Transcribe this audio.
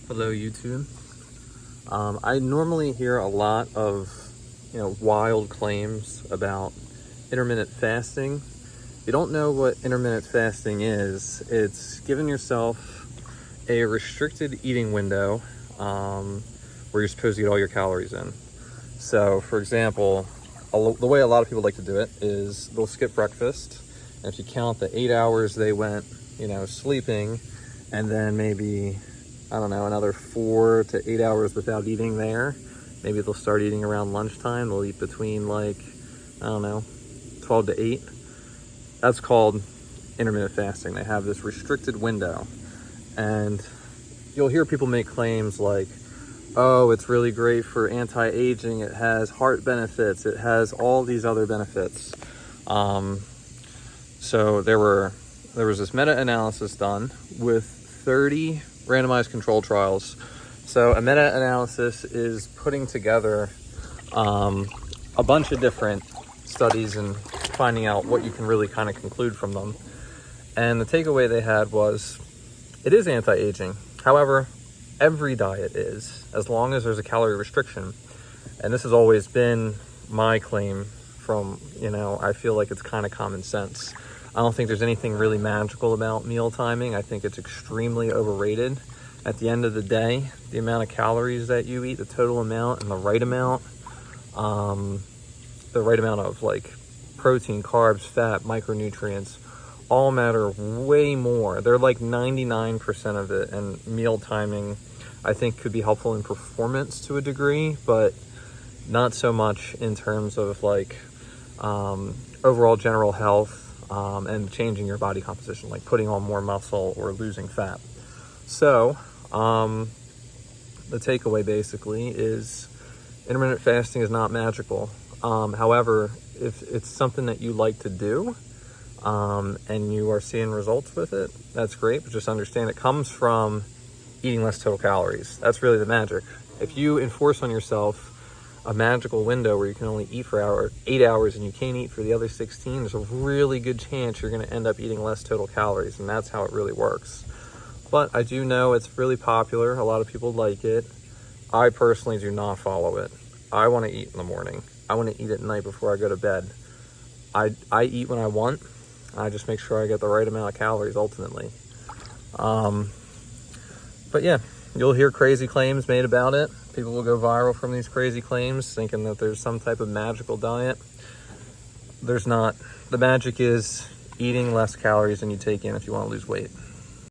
Hello YouTube. I normally hear a lot of wild claims about intermittent fasting. If you don't know what intermittent fasting is, it's giving yourself a restricted eating window where you're supposed to get all your calories in. So for example, the way a lot of people like to do it is they'll skip breakfast, and if you count the 8 hours they went sleeping, and then maybe another 4 to 8 hours without eating there. Maybe they'll start eating around lunchtime. They'll eat between 12 to 8. That's called intermittent fasting. They have this restricted window. And you'll hear people make claims like, oh, it's really great for anti-aging. It has heart benefits. It has all these other benefits. So there was this meta-analysis done with 30 randomized control trials. So a meta-analysis is putting together a bunch of different studies and finding out what you can really kind of conclude from them. And the takeaway they had was, it is anti-aging. However, every diet is, as long as there's a calorie restriction. And this has always been my claim from, I feel like it's kind of common sense. I don't think there's anything really magical about meal timing. I think it's extremely overrated. At the end of the day, the amount of calories that you eat, the total amount and the right amount of protein, carbs, fat, micronutrients, all matter way more. They're like 99% of it, and meal timing, I think, could be helpful in performance to a degree, but not so much in terms of overall general health and changing your body composition, like putting on more muscle or losing fat. So the takeaway basically is intermittent fasting is not magical. However, if it's something that you like to do and you are seeing results with it, that's great, but just understand it comes from eating less total calories. That's really the magic. If you enforce on yourself a magical window where you can only eat for 8 hours and you can't eat for the other 16, there's a really good chance you're going to end up eating less total calories, and that's how it really works. But I do know it's really popular. A lot of people like it. I personally do not follow it. I want to eat in the morning. I want to eat at night before I go to bed. I eat when I want. I just make sure I get the right amount of calories ultimately. But yeah, you'll hear crazy claims made about it. People will go viral from these crazy claims, thinking that there's some type of magical diet. There's not. The magic is eating less calories than you take in if you want to lose weight.